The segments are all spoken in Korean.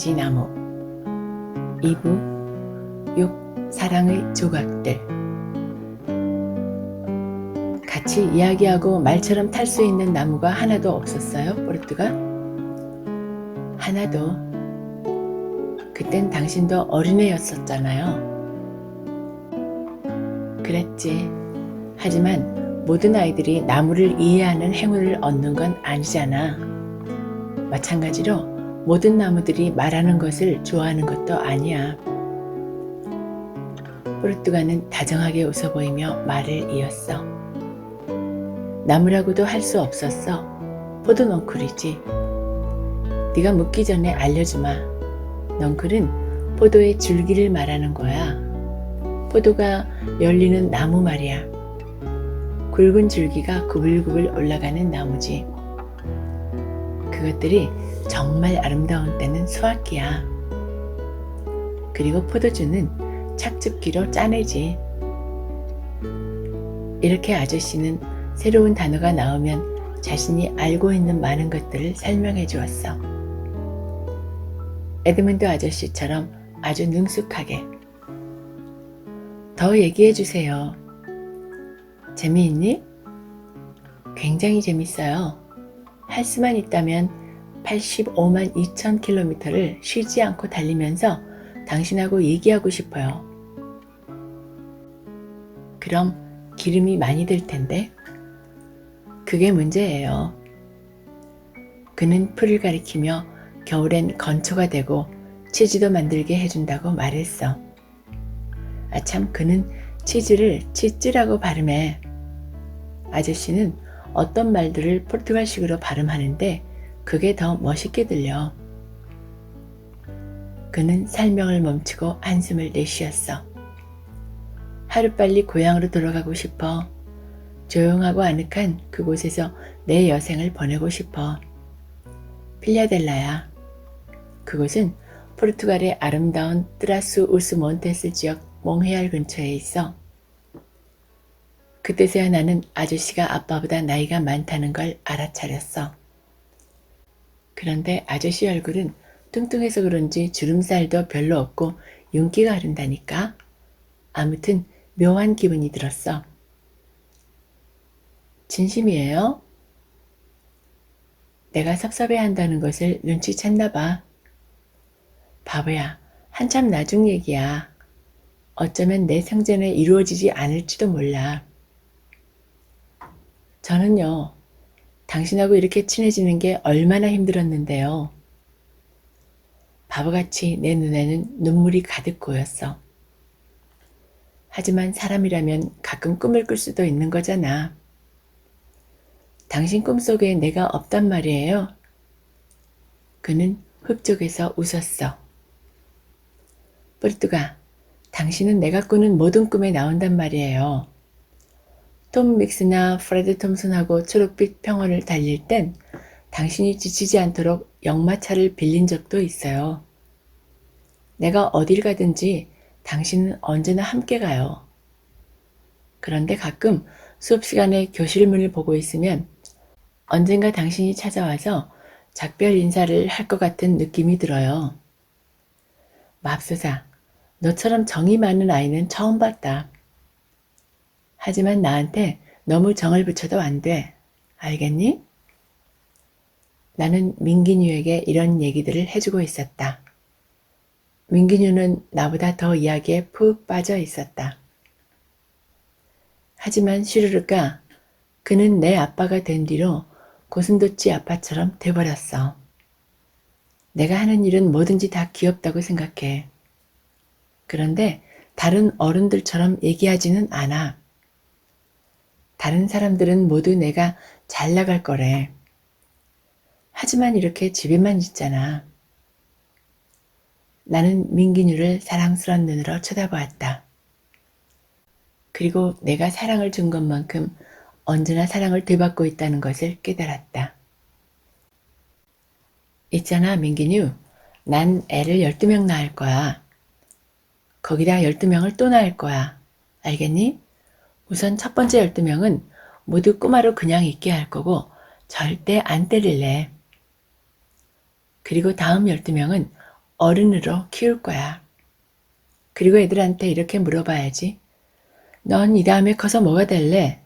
단지나무 2부 6. 사랑의 조각들. 같이 이야기하고 말처럼 탈 수 있는 나무가 하나도 없었어요, 포르투가? 하나도. 그땐 당신도 어린애였었잖아요. 그랬지. 하지만 모든 아이들이 나무를 이해하는 행운을 얻는 건 아니잖아. 마찬가지로 모든 나무들이 말하는 것을 좋아하는 것도 아니야. 포르투가는 다정하게 웃어 보이며 말을 이었어. 나무라고도 할 수 없었어. 포도넝쿨이지. 네가 묻기 전에 알려주마. 넝쿨은 포도의 줄기를 말하는 거야. 포도가 열리는 나무 말이야. 굵은 줄기가 구불구불 올라가는 나무지. 그것들이 정말 아름다운 때는 수확기야. 그리고 포도주는 착즙기로 짜내지. 이렇게 아저씨는 새로운 단어가 나오면 자신이 알고 있는 많은 것들을 설명해 주었어. 에드문드 아저씨처럼 아주 능숙하게. 더 얘기해 주세요. 재미있니? 굉장히 재밌어요. 할 수만 있다면 85만 2천 킬로미터를 쉬지 않고 달리면서 당신하고 얘기하고 싶어요. 그럼 기름이 많이 들 텐데? 그게 문제예요. 그는 풀을 가리키며 겨울엔 건초가 되고 치즈도 만들게 해준다고 말했어. 아참, 그는 치즈를 치즈라고 발음해. 아저씨는 어떤 말들을 포르투갈식으로 발음하는데 그게 더 멋있게 들려. 그는 설명을 멈추고 한숨을 내쉬었어. 하루빨리 고향으로 돌아가고 싶어. 조용하고 아늑한 그곳에서 내 여생을 보내고 싶어. 필라델라야. 그곳은 포르투갈의 아름다운 트라스 우스 몬테스 지역 몽헤알 근처에 있어. 그때서야 나는 아저씨가 아빠보다 나이가 많다는 걸 알아차렸어. 그런데 아저씨 얼굴은 뚱뚱해서 그런지 주름살도 별로 없고 윤기가 흐른다니까. 아무튼 묘한 기분이 들었어. 진심이에요? 내가 섭섭해한다는 것을 눈치챘나 봐. 바보야, 한참 나중 얘기야. 어쩌면 내 생전에 이루어지지 않을지도 몰라. 저는요, 당신하고 이렇게 친해지는 게 얼마나 힘들었는데요. 바보같이 내 눈에는 눈물이 가득 고였어. 하지만 사람이라면 가끔 꿈을 꿀 수도 있는 거잖아. 당신 꿈속에 내가 없단 말이에요. 그는 흙쪽에서 웃었어. 포르투가, 당신은 내가 꾸는 모든 꿈에 나온단 말이에요. 톰 믹스나 프레드 톰슨하고 초록빛 평원을 달릴 땐 당신이 지치지 않도록 역마차를 빌린 적도 있어요. 내가 어딜 가든지 당신은 언제나 함께 가요. 그런데 가끔 수업 시간에 교실 문을 보고 있으면 언젠가 당신이 찾아와서 작별 인사를 할 것 같은 느낌이 들어요. 맙소사, 너처럼 정이 많은 아이는 처음 봤다. 하지만 나한테 너무 정을 붙여도 안 돼. 알겠니? 나는 민기뉴에게 이런 얘기들을 해주고 있었다. 민기뉴는 나보다 더 이야기에 푹 빠져 있었다. 하지만 슈르르가 그는 내 아빠가 된 뒤로 고슴도치 아빠처럼 돼버렸어. 내가 하는 일은 뭐든지 다 귀엽다고 생각해. 그런데 다른 어른들처럼 얘기하지는 않아. 다른 사람들은 모두 내가 잘 나갈 거래. 하지만 이렇게 집에만 있잖아. 나는 민기뉴를 사랑스러운 눈으로 쳐다보았다. 그리고 내가 사랑을 준 것만큼 언제나 사랑을 되받고 있다는 것을 깨달았다. 있잖아, 민기뉴. 난 애를 12명 낳을 거야. 거기다 12명을 또 낳을 거야. 알겠니? 우선 첫 번째 12명은 모두 꼬마로 그냥 있게 할 거고 절대 안 때릴래. 그리고 다음 12명은 어른으로 키울 거야. 그리고 애들한테 이렇게 물어봐야지. 넌 이 다음에 커서 뭐가 될래?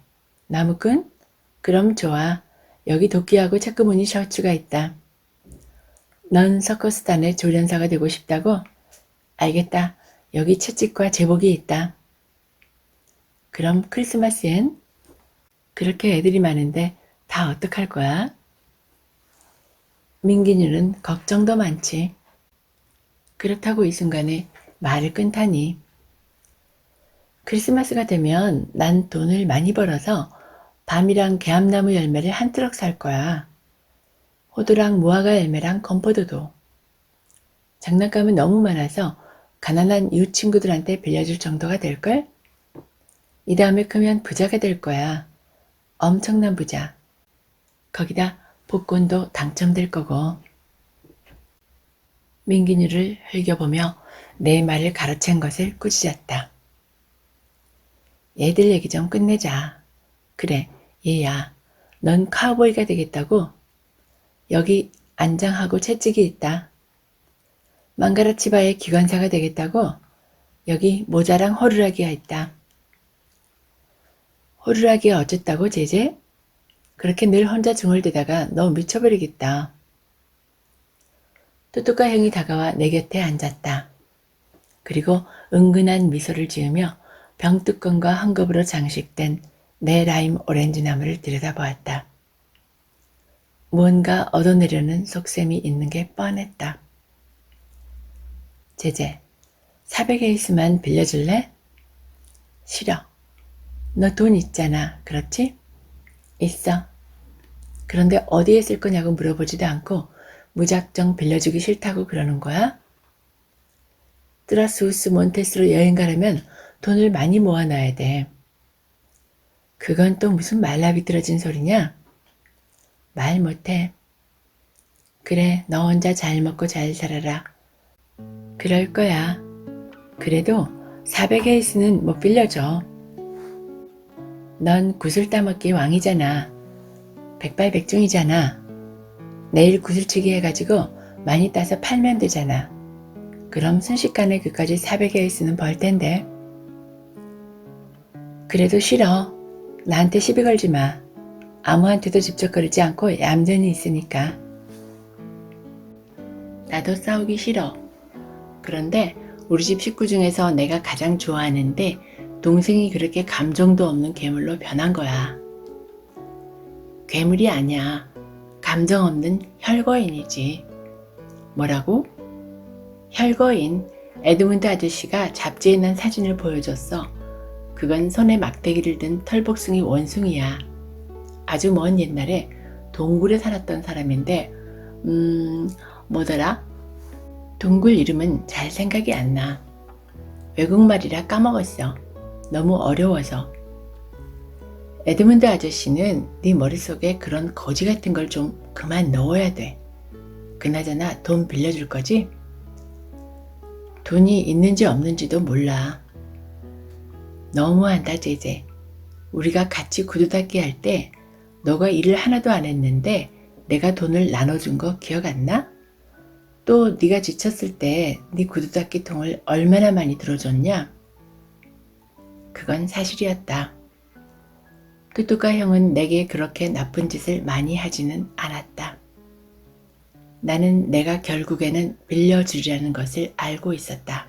나무꾼? 그럼 좋아. 여기 도끼하고 체크무늬 셔츠가 있다. 넌 서커스단의 조련사가 되고 싶다고? 알겠다. 여기 채찍과 제복이 있다. 그럼 크리스마스엔? 그렇게 애들이 많은데 다 어떡할 거야? 민기는 걱정도 많지. 그렇다고 이 순간에 말을 끊다니. 크리스마스가 되면 난 돈을 많이 벌어서 밤이랑 개암나무 열매를 한 트럭 살 거야. 호두랑 무화과 열매랑 건포도도. 장난감은 너무 많아서 가난한 이웃 친구들한테 빌려줄 정도가 될걸? 이 다음에 크면 부자가 될 거야. 엄청난 부자. 거기다 복권도 당첨될 거고. 민기뉴를 흘겨보며 내 말을 가로챈 것을 꾸짖었다. 얘들 얘기 좀 끝내자. 그래, 얘야. 넌 카우보이가 되겠다고? 여기 안장하고 채찍이 있다. 망가라치바의 기관사가 되겠다고? 여기 모자랑 호루라기가 있다. 호루라기가 어쨌다고, 제제? 그렇게 늘 혼자 중얼대다가 너 미쳐버리겠다. 뚜뚜까 형이 다가와 내 곁에 앉았다. 그리고 은근한 미소를 지으며 병뚜껑과 헝겊으로 장식된 내 라임 오렌지 나무를 들여다보았다. 무언가 얻어내려는 속셈이 있는 게 뻔했다. 제제, 400에이스만 빌려줄래? 싫어. 너 돈 있잖아, 그렇지? 있어. 그런데 어디에 쓸 거냐고 물어보지도 않고 무작정 빌려주기 싫다고 그러는 거야? 트라스우스 몬테스로 여행 가려면 돈을 많이 모아놔야 돼. 그건 또 무슨 말라비뚤어진 소리냐? 말 못해. 그래, 너 혼자 잘 먹고 잘 살아라. 그럴 거야. 그래도 400에이스는 못 빌려줘. 넌 구슬 따먹기 왕이잖아. 백발백중이잖아. 내일 구슬치기 해가지고 많이 따서 팔면 되잖아. 그럼 순식간에 그까지 400에이스는 벌 텐데. 그래도 싫어. 나한테 시비 걸지 마. 아무한테도 집적거리지 않고 얌전히 있으니까. 나도 싸우기 싫어. 그런데 우리 집 식구 중에서 내가 가장 좋아하는데 동생이 그렇게 감정도 없는 괴물로 변한 거야. 괴물이 아니야. 감정 없는 혈거인이지. 뭐라고? 혈거인. 에드문드 아저씨가 잡지에 난 사진을 보여줬어. 그건 손에 막대기를 든 털복숭이 원숭이야. 아주 먼 옛날에 동굴에 살았던 사람인데 뭐더라? 동굴 이름은 잘 생각이 안 나. 외국말이라 까먹었어. 너무 어려워서. 에드문드 아저씨는 네 머릿속에 그런 거지 같은 걸 좀 그만 넣어야 돼. 그나저나 돈 빌려줄 거지? 돈이 있는지 없는지도 몰라. 너무한다, 제제. 우리가 같이 구두 닦기 할 때 너가 일을 하나도 안 했는데 내가 돈을 나눠준 거 기억 안 나? 또 네가 지쳤을 때 네 구두 닦기 통을 얼마나 많이 들어줬냐? 그건 사실이었다. 뚜뚜까 형은 내게 그렇게 나쁜 짓을 많이 하지는 않았다. 나는 내가 결국에는 빌려주려는 것을 알고 있었다.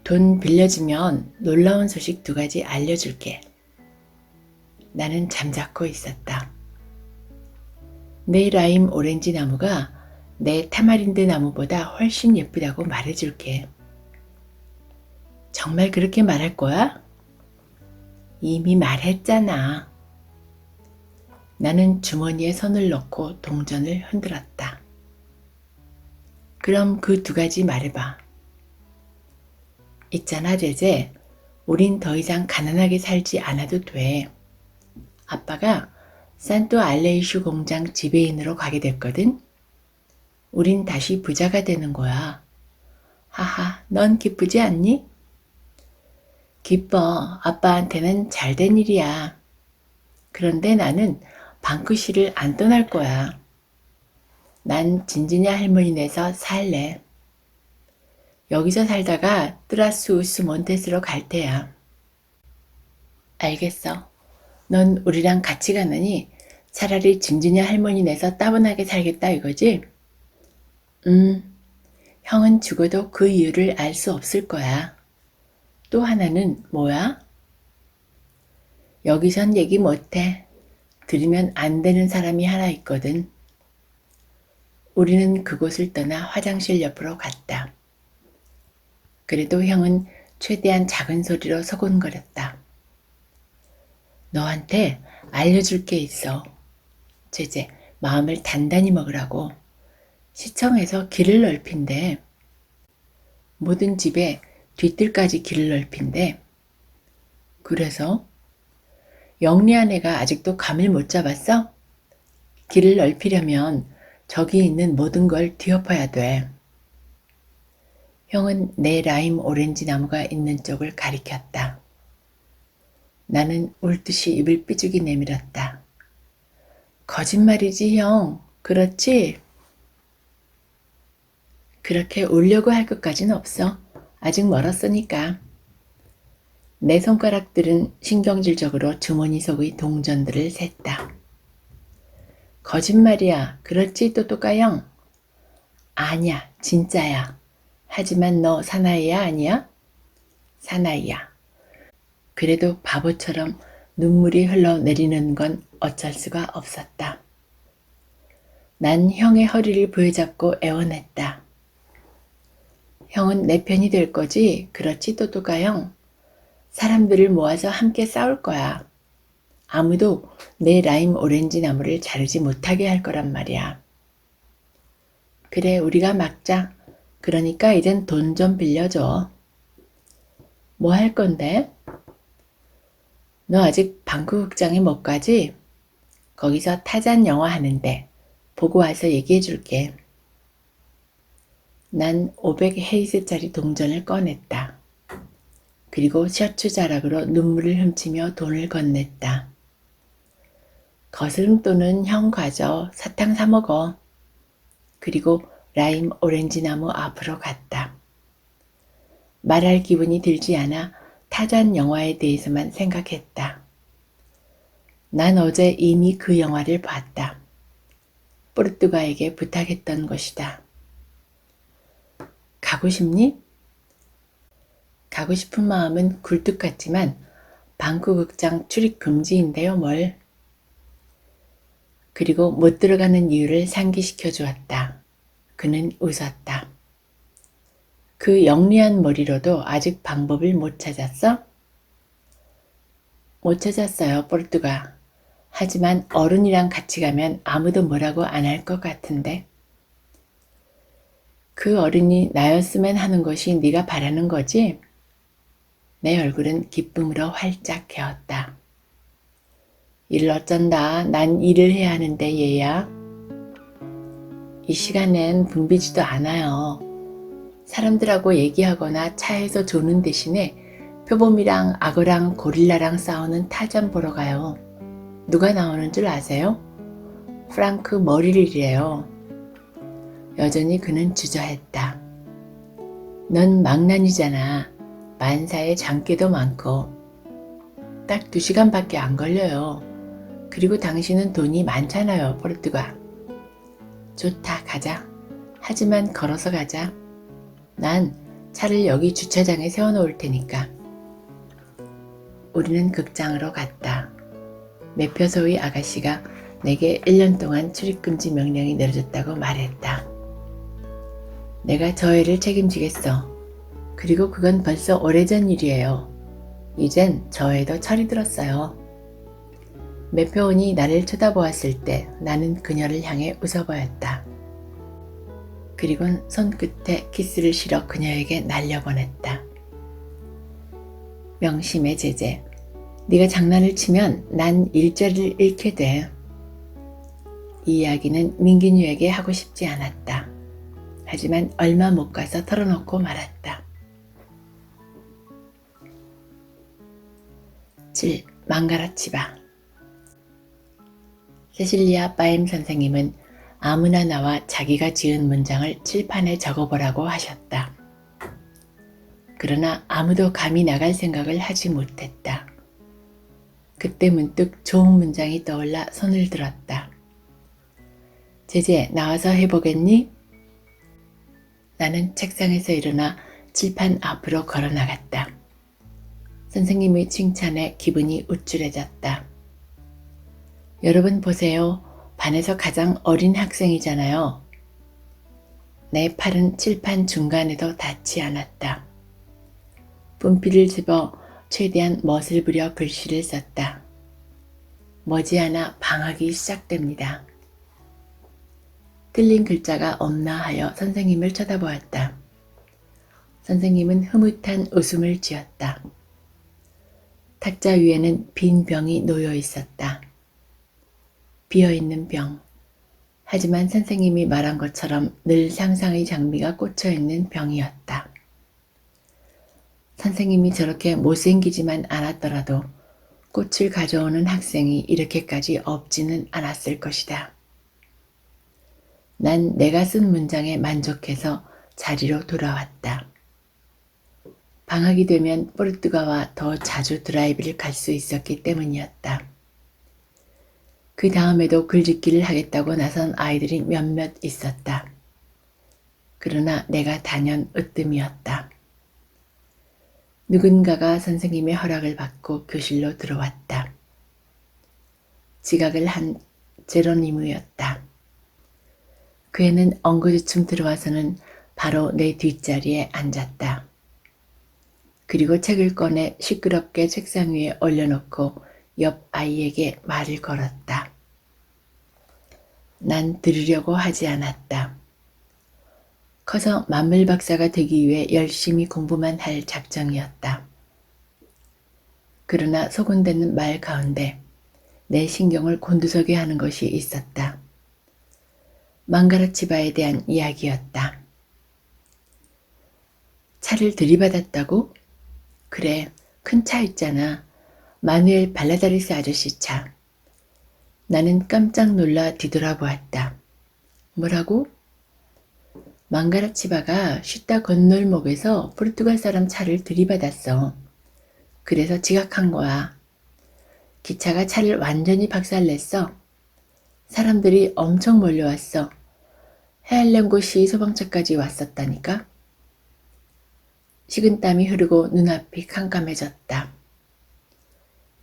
돈 빌려주면 놀라운 소식 2가지 알려줄게. 나는 잠자코 있었다. 내 라임 오렌지 나무가 내 타마린드 나무보다 훨씬 예쁘다고 말해줄게. 정말 그렇게 말할 거야? 이미 말했잖아. 나는 주머니에 손을 넣고 동전을 흔들었다. 그럼 그 2가지 말해봐. 있잖아, 제제. 우린 더 이상 가난하게 살지 않아도 돼. 아빠가 산또 알레이슈 공장 지배인으로 가게 됐거든. 우린 다시 부자가 되는 거야. 하하, 넌 기쁘지 않니? 기뻐. 아빠한테는 잘된 일이야. 그런데 나는 방크시를 안 떠날 거야. 난 진지냐 할머니네서 살래. 여기서 살다가 트라스우스 몬테스로 갈 테야. 알겠어. 넌 우리랑 같이 가느니 차라리 진지냐 할머니네서 따분하게 살겠다 이거지? 형은 죽어도 그 이유를 알 수 없을 거야. 또 하나는 뭐야? 여기선 얘기 못해. 들으면 안 되는 사람이 하나 있거든. 우리는 그곳을 떠나 화장실 옆으로 갔다. 그래도 형은 최대한 작은 소리로 서곤거렸다. 너한테 알려줄 게 있어. 제제, 마음을 단단히 먹으라고. 시청에서 길을 넓힌대. 모든 집에 뒤뜰까지 길을 넓힌대. 그래서? 영리한 애가 아직도 감을 못 잡았어? 길을 넓히려면 저기 있는 모든 걸 뒤엎어야 돼. 형은 내 라임 오렌지 나무가 있는 쪽을 가리켰다. 나는 울듯이 입을 삐죽이 내밀었다. 거짓말이지 형. 그렇지? 그렇게 울려고 할 것까진 없어. 아직 멀었으니까. 내 손가락들은 신경질적으로 주머니 속의 동전들을 셌다. 거짓말이야. 그렇지 또또까형? 아니야. 진짜야. 하지만 너 사나이야 아니야? 사나이야. 그래도 바보처럼 눈물이 흘러내리는 건 어쩔 수가 없었다. 난 형의 허리를 부여잡고 애원했다. 형은 내 편이 될 거지? 그렇지 또또가 형? 사람들을 모아서 함께 싸울 거야. 아무도 내 라임 오렌지 나무를 자르지 못하게 할 거란 말이야. 그래, 우리가 막자. 그러니까 이젠 돈 좀 빌려줘. 뭐 할 건데? 너 아직 방구극장에 못 가지? 거기서 타잔 영화 하는데 보고 와서 얘기해 줄게. 난 500헤이즈짜리 동전을 꺼냈다. 그리고 셔츠 자락으로 눈물을 훔치며 돈을 건넸다. 거스름돈은 형 가져. 사탕 사 먹어. 그리고 라임 오렌지 나무 앞으로 갔다. 말할 기분이 들지 않아 타잔 영화에 대해서만 생각했다. 난 어제 이미 그 영화를 봤다. 포르투가에게 부탁했던 것이다. 가고 싶니? 가고 싶은 마음은 굴뚝 같지만 방구극장 출입 금지인데요 뭘. 그리고 못 들어가는 이유를 상기시켜 주었다. 그는 웃었다. 그 영리한 머리로도 아직 방법을 못 찾았어? 못 찾았어요, 포르투가. 하지만 어른이랑 같이 가면 아무도 뭐라고 안 할 것 같은데. 그 어른이 나였으면 하는 것이 네가 바라는 거지? 내 얼굴은 기쁨으로 활짝 개었다. 일 어쩐다. 난 일을 해야 하는데 얘야. 이 시간엔 붐비지도 않아요. 사람들하고 얘기하거나 차에서 조는 대신에 표범이랑 악어랑 고릴라랑 싸우는 타잔 보러 가요. 누가 나오는 줄 아세요? 프랑크 머리를이래요. 여전히 그는 주저했다. 넌 망난이잖아. 만사에 장기도 많고. 딱 2시간밖에 안 걸려요. 그리고 당신은 돈이 많잖아요, 포르투가. 좋다, 가자. 하지만 걸어서 가자. 난 차를 여기 주차장에 세워놓을 테니까. 우리는 극장으로 갔다. 매표소의 아가씨가 내게 1년 동안 출입금지 명령이 내려졌다고 말했다. 내가 저 애를 책임지겠어. 그리고 그건 벌써 오래전 일이에요. 이젠 저 애도 철이 들었어요. 매표원이 나를 쳐다보았을 때 나는 그녀를 향해 웃어보였다. 그리곤 손끝에 키스를 실어 그녀에게 날려보냈다. 명심해 제제. 네가 장난을 치면 난 일자리를 잃게 돼. 이 이야기는 민기뉴에게 하고 싶지 않았다. 하지만 얼마 못 가서 털어놓고 말았다. 7. 망가라치바. 세실리아 빠임 선생님은 아무나 나와 자기가 지은 문장을 칠판에 적어보라고 하셨다. 그러나 아무도 감히 나갈 생각을 하지 못했다. 그때 문득 좋은 문장이 떠올라 손을 들었다. 제제, 나와서 해보겠니? 나는 책상에서 일어나 칠판 앞으로 걸어 나갔다. 선생님의 칭찬에 기분이 우쭐해졌다. 여러분 보세요. 반에서 가장 어린 학생이잖아요. 내 팔은 칠판 중간에도 닿지 않았다. 분필을 집어 최대한 멋을 부려 글씨를 썼다. 머지않아 방학이 시작됩니다. 틀린 글자가 없나 하여 선생님을 쳐다보았다. 선생님은 흐뭇한 웃음을 지었다. 탁자 위에는 빈 병이 놓여 있었다. 비어있는 병. 하지만 선생님이 말한 것처럼 늘 상상의 장미가 꽂혀 있는 병이었다. 선생님이 저렇게 못생기지만 않았더라도 꽃을 가져오는 학생이 이렇게까지 없지는 않았을 것이다. 난 내가 쓴 문장에 만족해서 자리로 돌아왔다. 방학이 되면 포르투갈과 더 자주 드라이브를 갈 수 있었기 때문이었다. 그 다음에도 글짓기를 하겠다고 나선 아이들이 몇몇 있었다. 그러나 내가 단연 으뜸이었다. 누군가가 선생님의 허락을 받고 교실로 들어왔다. 지각을 한 제로니무였다. 그 애는 엉거주춤 들어와서는 바로 내 뒷자리에 앉았다. 그리고 책을 꺼내 시끄럽게 책상 위에 올려놓고 옆 아이에게 말을 걸었다. 난 들으려고 하지 않았다. 커서 만물 박사가 되기 위해 열심히 공부만 할 작정이었다. 그러나 소곤대는 말 가운데 내 신경을 곤두서게 하는 것이 있었다. 망가라치바에 대한 이야기였다. 차를 들이받았다고? 그래, 큰 차 있잖아. 마누엘 발라다리스 아저씨 차. 나는 깜짝 놀라 뒤돌아보았다. 뭐라고? 망가라치바가 슈타 건널목에서 포르투갈 사람 차를 들이받았어. 그래서 지각한 거야. 기차가 차를 완전히 박살냈어. 사람들이 엄청 몰려왔어. 헤알렘고시 소방차까지 왔었다니까. 식은땀이 흐르고 눈앞이 캄캄해졌다.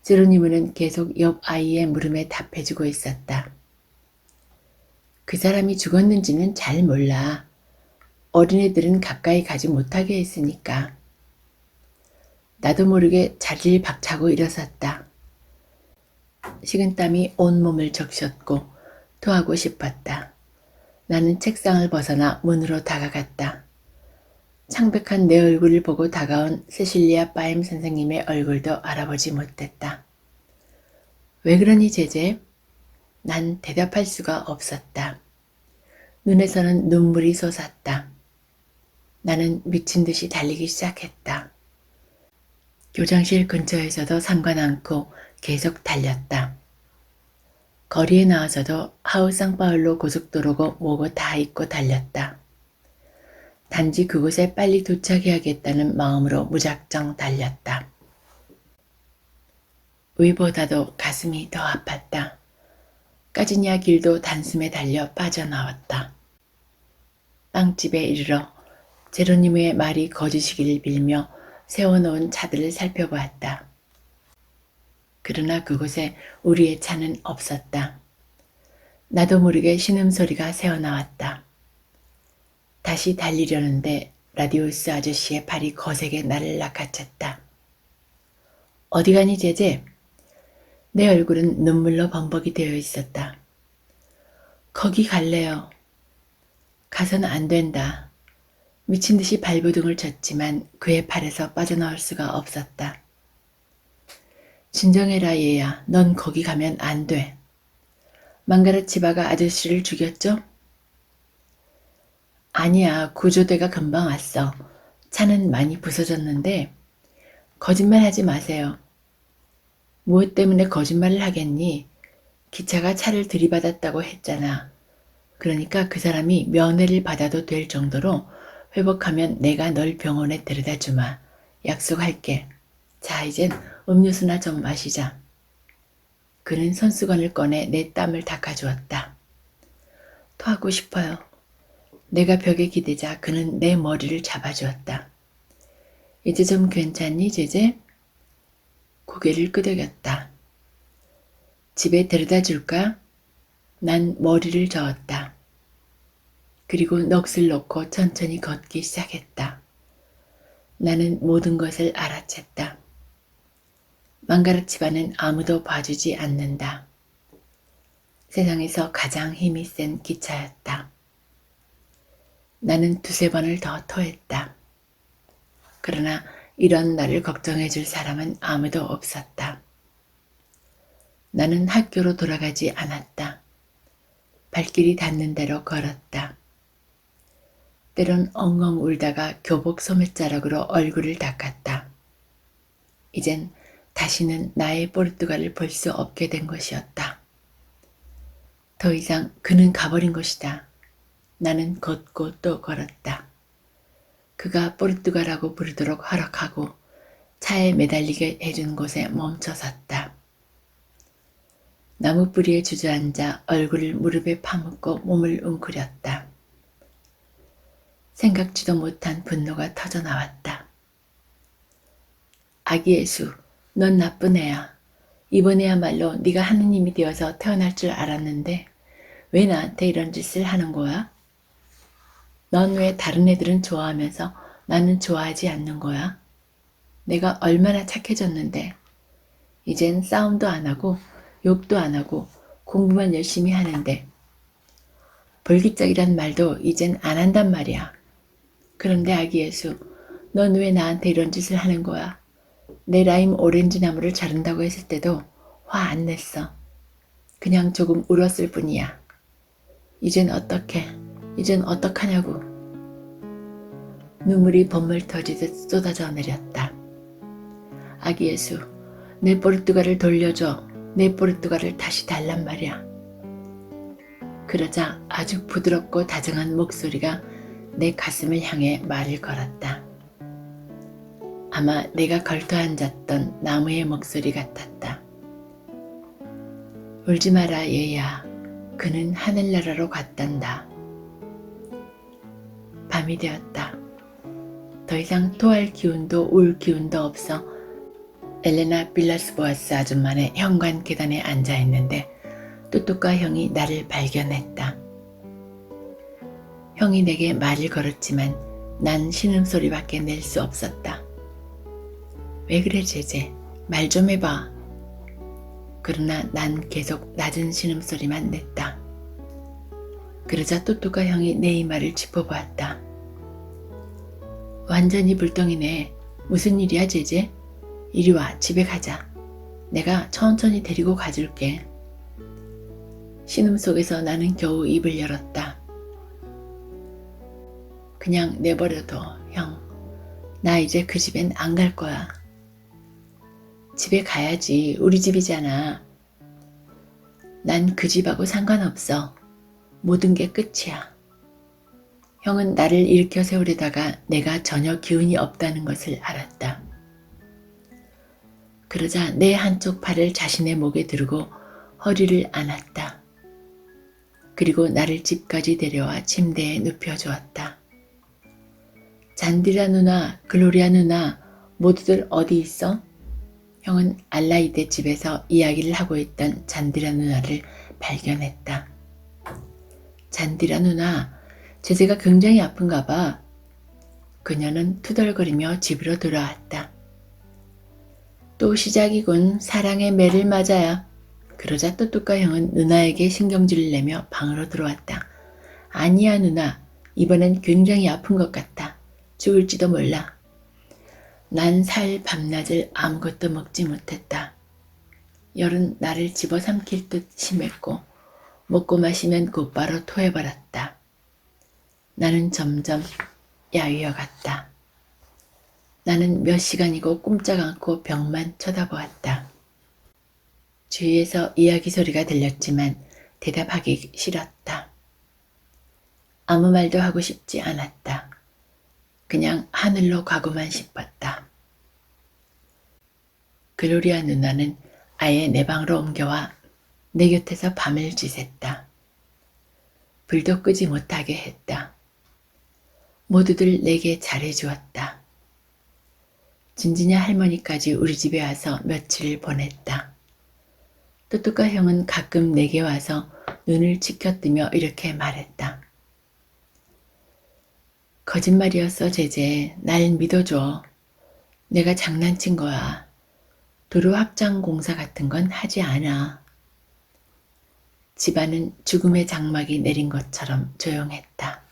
제로니무는 계속 옆 아이의 물음에 답해주고 있었다. 그 사람이 죽었는지는 잘 몰라. 어린애들은 가까이 가지 못하게 했으니까. 나도 모르게 자리를 박차고 일어섰다. 식은땀이 온몸을 적셨고 토하고 싶었다. 나는 책상을 벗어나 문으로 다가갔다. 창백한 내 얼굴을 보고 다가온 세실리아 빠임 선생님의 얼굴도 알아보지 못했다. 왜 그러니 제제? 난 대답할 수가 없었다. 눈에서는 눈물이 솟았다. 나는 미친 듯이 달리기 시작했다. 교장실 근처에서도 상관 않고 계속 달렸다. 거리에 나와서도 하우상파울로 고속도로고 뭐고 다 잊고 달렸다. 단지 그곳에 빨리 도착해야겠다는 마음으로 무작정 달렸다. 위보다도 가슴이 더 아팠다. 까지니아 길도 단숨에 달려 빠져나왔다. 빵집에 이르러 제로니무의 말이 거짓이기를 빌며 세워놓은 차들을 살펴보았다. 그러나 그곳에 우리의 차는 없었다. 나도 모르게 신음소리가 새어나왔다. 다시 달리려는데 라디오스 아저씨의 팔이 거세게 나를 낚아챘다. 어디 가니 제제? 내 얼굴은 눈물로 범벅이 되어 있었다. 거기 갈래요. 가서는 안 된다. 미친 듯이 발버둥을 쳤지만 그의 팔에서 빠져나올 수가 없었다. 진정해라 얘야. 넌 거기 가면 안 돼. 망가라치바가 아저씨를 죽였죠? 아니야. 구조대가 금방 왔어. 차는 많이 부서졌는데 거짓말하지 마세요. 무엇 때문에 거짓말을 하겠니? 기차가 차를 들이받았다고 했잖아. 그러니까 그 사람이 면회를 받아도 될 정도로 회복하면 내가 널 병원에 데려다 주마. 약속할게. 자, 이젠 음료수나 좀 마시자. 그는 손수건을 꺼내 내 땀을 닦아주었다. 토하고 싶어요. 내가 벽에 기대자 그는 내 머리를 잡아주었다. 이제 좀 괜찮니, 제제? 고개를 끄덕였다. 집에 데려다 줄까? 난 머리를 저었다. 그리고 넋을 놓고 천천히 걷기 시작했다. 나는 모든 것을 알아챘다. 망가라치바는 아무도 봐주지 않는다. 세상에서 가장 힘이 센 기차였다. 나는 두세 번을 더 토했다. 그러나 이런 나를 걱정해 줄 사람은 아무도 없었다. 나는 학교로 돌아가지 않았다. 발길이 닿는 대로 걸었다. 때론 엉엉 울다가 교복 소매자락으로 얼굴을 닦았다. 이젠 다시는 나의 포르투갈을 볼 수 없게 된 것이었다. 더 이상 그는 가버린 것이다. 나는 걷고 또 걸었다. 그가 포르투갈하고 부르도록 허락하고 차에 매달리게 해준 곳에 멈춰 섰다. 나무 뿌리에 주저앉아 얼굴을 무릎에 파묻고 몸을 웅크렸다. 생각지도 못한 분노가 터져나왔다. 아기 예수, 넌 나쁜 애야. 이번에야말로 네가 하느님이 되어서 태어날 줄 알았는데 왜 나한테 이런 짓을 하는 거야? 넌 왜 다른 애들은 좋아하면서 나는 좋아하지 않는 거야? 내가 얼마나 착해졌는데. 이젠 싸움도 안 하고 욕도 안 하고 공부만 열심히 하는데 볼기짝이란 말도 이젠 안 한단 말이야. 그런데 아기 예수, 넌 왜 나한테 이런 짓을 하는 거야? 내 라임 오렌지 나무를 자른다고 했을 때도 화 안 냈어. 그냥 조금 울었을 뿐이야. 이젠 어떡해? 이젠 어떡하냐고. 눈물이 범물 터지듯 쏟아져 내렸다. 아기 예수, 내 포르투갈을 돌려줘. 내 포르투갈을 다시 달란 말이야. 그러자 아주 부드럽고 다정한 목소리가 내 가슴을 향해 말을 걸었다. 아마 내가 걸터 앉았던 나무의 목소리 같았다. 울지 마라 얘야. 그는 하늘나라로 갔단다. 밤이 되었다. 더 이상 토할 기운도 울 기운도 없어 엘레나 빌라스보아스 아줌마네 현관 계단에 앉아있는데 뚜뚜과 형이 나를 발견했다. 형이 내게 말을 걸었지만 난 신음소리밖에 낼 수 없었다. 왜 그래 제제? 말 좀 해봐. 그러나 난 계속 낮은 신음소리만 냈다. 그러자 뚜뚜과 형이 내 이마를 짚어보았다. 완전히 불덩이네. 무슨 일이야 제제? 이리 와, 집에 가자. 내가 천천히 데리고 가줄게. 신음 속에서 나는 겨우 입을 열었다. 그냥 내버려둬, 형. 나 이제 그 집엔 안 갈 거야. 집에 가야지. 우리 집이잖아. 난 그 집하고 상관없어. 모든 게 끝이야. 형은 나를 일으켜 세우려다가 내가 전혀 기운이 없다는 것을 알았다. 그러자 내 한쪽 팔을 자신의 목에 두르고 허리를 안았다. 그리고 나를 집까지 데려와 침대에 눕혀주었다. 잔디라 누나, 글로리아 누나, 모두들 어디 있어? 형은 알라이데 집에서 이야기를 하고 있던 잔디라 누나를 발견했다. 잔디라 누나, 제재가 굉장히 아픈가 봐. 그녀는 투덜거리며 집으로 돌아왔다. 또 시작이군. 사랑의 매를 맞아야. 그러자 또뚜까 형은 누나에게 신경질을 내며 방으로 들어왔다. 아니야 누나. 이번엔 굉장히 아픈 것 같아. 죽을지도 몰라. 난 살 밤낮을 아무것도 먹지 못했다. 열은 나를 집어삼킬 듯 심했고 먹고 마시면 곧바로 토해버렸다. 나는 점점 야위어갔다. 나는 몇 시간이고 꼼짝 않고 벽만 쳐다보았다. 주위에서 이야기 소리가 들렸지만 대답하기 싫었다. 아무 말도 하고 싶지 않았다. 그냥 하늘로 가고만 싶었다. 글로리아 누나는 아예 내 방으로 옮겨와 내 곁에서 밤을 지샜다. 불도 끄지 못하게 했다. 모두들 내게 잘해주었다. 진지냐 할머니까지 우리 집에 와서 며칠을 보냈다. 또뚜까 형은 가끔 내게 와서 눈을 치켜뜨며 이렇게 말했다. 거짓말이었어, 제제. 날 믿어줘. 내가 장난친 거야. 도로 확장 공사 같은 건 하지 않아. 집안은 죽음의 장막이 내린 것처럼 조용했다.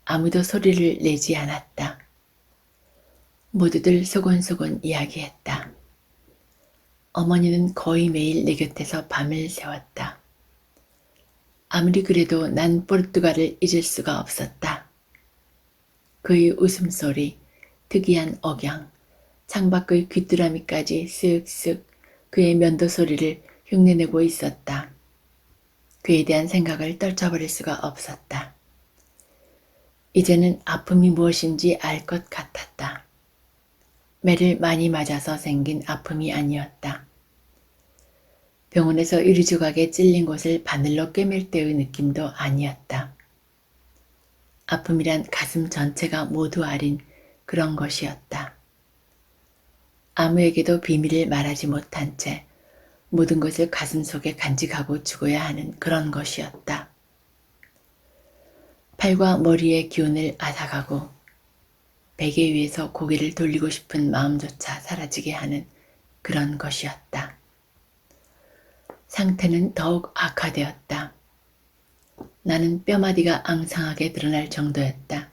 아무도 소리를 내지 않았다. 모두들 소곤소곤 이야기했다. 어머니는 거의 매일 내 곁에서 밤을 새웠다. 아무리 그래도 난 포르투갈을 잊을 수가 없었다. 그의 웃음소리, 특이한 억양, 창밖의 귀뚜라미까지 쓱쓱 그의 면도 소리를 흉내내고 있었다. 그에 대한 생각을 떨쳐버릴 수가 없었다. 이제는 아픔이 무엇인지 알 것 같았다. 매를 많이 맞아서 생긴 아픔이 아니었다. 병원에서 유리조각에 찔린 곳을 바늘로 꿰맬 때의 느낌도 아니었다. 아픔이란 가슴 전체가 모두 아린 그런 것이었다. 아무에게도 비밀을 말하지 못한 채 모든 것을 가슴속에 간직하고 죽어야 하는 그런 것이었다. 팔과 머리의 기운을 앗아가고 베개 위에서 고개를 돌리고 싶은 마음조차 사라지게 하는 그런 것이었다. 상태는 더욱 악화되었다. 나는 뼈마디가 앙상하게 드러날 정도였다.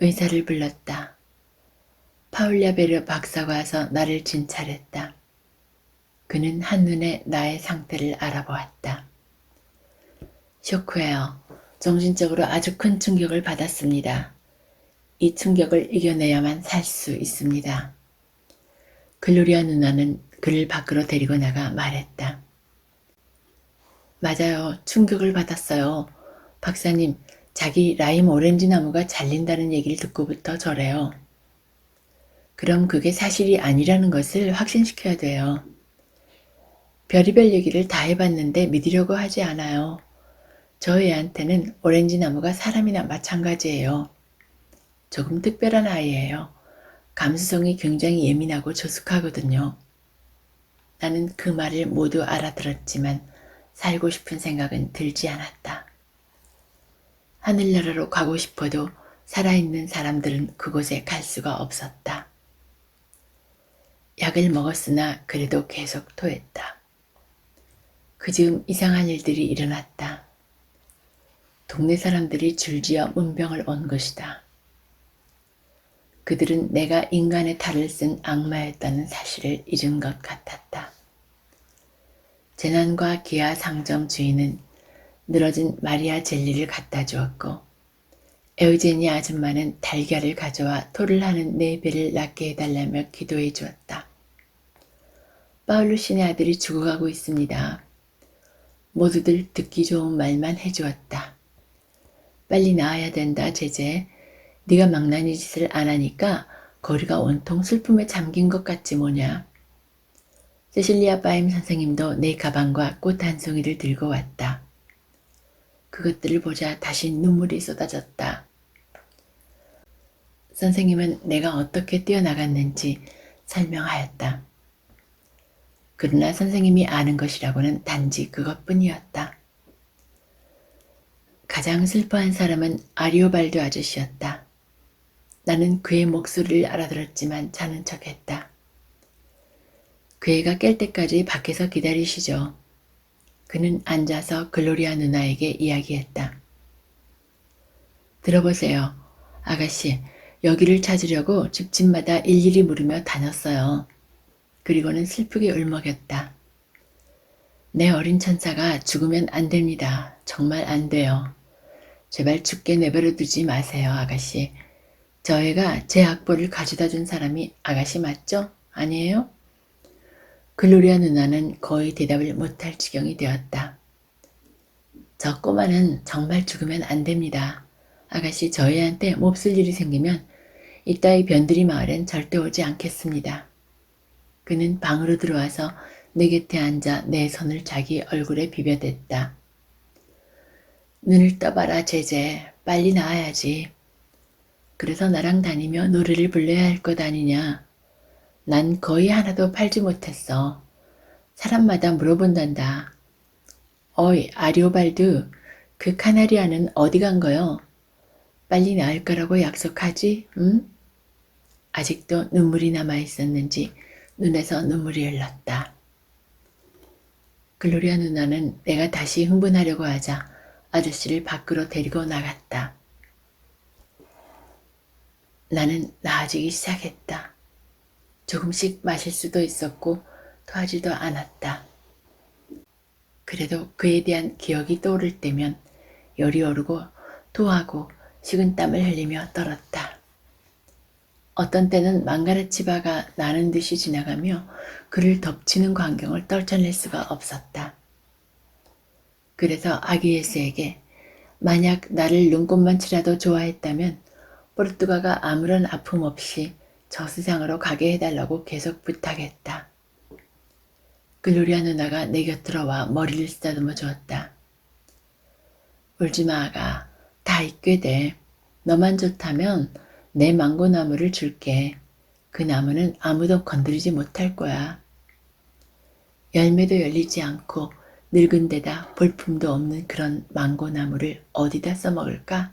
의사를 불렀다. 파울랴베르 박사가 와서 나를 진찰했다. 그는 한눈에 나의 상태를 알아보았다. 쇼크예요. 정신적으로 아주 큰 충격을 받았습니다. 이 충격을 이겨내야만 살 수 있습니다. 글로리아 누나는 그를 밖으로 데리고 나가 말했다. 맞아요. 충격을 받았어요. 박사님, 자기 라임 오렌지 나무가 잘린다는 얘기를 듣고부터 저래요. 그럼 그게 사실이 아니라는 것을 확신시켜야 돼요. 별의별 얘기를 다 해봤는데 믿으려고 하지 않아요. 저 애한테는 오렌지 나무가 사람이나 마찬가지예요. 조금 특별한 아이예요. 감수성이 굉장히 예민하고 조숙하거든요. 나는 그 말을 모두 알아들었지만 살고 싶은 생각은 들지 않았다. 하늘나라로 가고 싶어도 살아있는 사람들은 그곳에 갈 수가 없었다. 약을 먹었으나 그래도 계속 토했다. 그 즈음 이상한 일들이 일어났다. 동네 사람들이 줄지어 문병을 온 것이다. 그들은 내가 인간의 탈을 쓴 악마였다는 사실을 잊은 것 같았다. 재난과 기아 상점 주인은 늘어진 마리아 젤리를 갖다 주었고 에우제니아 아줌마는 달걀을 가져와 토를 하는 내 배를 낫게 해달라며 기도해 주었다. 파울루 씨네 아들이 죽어가고 있습니다. 모두들 듣기 좋은 말만 해주었다. 빨리 나아야 된다, 제제. 네가 망나니 짓을 안 하니까 거리가 온통 슬픔에 잠긴 것 같지 뭐냐. 세실리아 바임 선생님도 내 가방과 꽃 한 송이를 들고 왔다. 그것들을 보자 다시 눈물이 쏟아졌다. 선생님은 내가 어떻게 뛰어나갔는지 설명하였다. 그러나 선생님이 아는 것이라고는 단지 그것뿐이었다. 가장 슬퍼한 사람은 아리오발도 아저씨였다. 나는 그의 목소리를 알아들었지만 자는 척했다. 그 애가 깰 때까지 밖에서 기다리시죠. 그는 앉아서 글로리아 누나에게 이야기했다. 들어보세요. 아가씨, 여기를 찾으려고 집집마다 일일이 물으며 다녔어요. 그리고는 슬프게 울먹였다. 내 어린 천사가 죽으면 안 됩니다. 정말 안 돼요. 제발 죽게 내버려 두지 마세요, 아가씨. 저 애가 제 악보를 가져다 준 사람이 아가씨 맞죠? 아니에요? 글로리아 누나는 거의 대답을 못할 지경이 되었다. 저 꼬마는 정말 죽으면 안 됩니다. 아가씨 저희한테 몹쓸 일이 생기면 이따위 변두리 마을엔 절대 오지 않겠습니다. 그는 방으로 들어와서 내 곁에 앉아 내 손을 자기 얼굴에 비벼댔다. 눈을 떠봐라 제제. 빨리 나와야지. 그래서 나랑 다니며 노래를 불러야 할 것 아니냐. 난 거의 하나도 팔지 못했어. 사람마다 물어본단다. 어이 아리오발드, 그 카나리아는 어디 간 거요? 빨리 나을 거라고 약속하지? 응? 아직도 눈물이 남아 있었는지 눈에서 눈물이 흘렀다. 글로리아 누나는 내가 다시 흥분하려고 하자 아저씨를 밖으로 데리고 나갔다. 나는 나아지기 시작했다. 조금씩 마실 수도 있었고 토하지도 않았다. 그래도 그에 대한 기억이 떠오를 때면 열이 오르고 토하고 식은땀을 흘리며 떨었다. 어떤 때는 망가라치바가 나는 듯이 지나가며 그를 덮치는 광경을 떨쳐낼 수가 없었다. 그래서 아기예스에게 만약 나를 눈곱만 치라도 좋아했다면 포르투가가 아무런 아픔 없이 저 세상으로 가게 해달라고 계속 부탁했다. 글로리아 누나가 내 곁으로 와 머리를 쓰다듬어 주었다. 울지마 아가. 다 있게 돼. 너만 좋다면 내 망고나무를 줄게. 그 나무는 아무도 건드리지 못할 거야. 열매도 열리지 않고 늙은 데다 볼품도 없는 그런 망고나무를 어디다 써먹을까?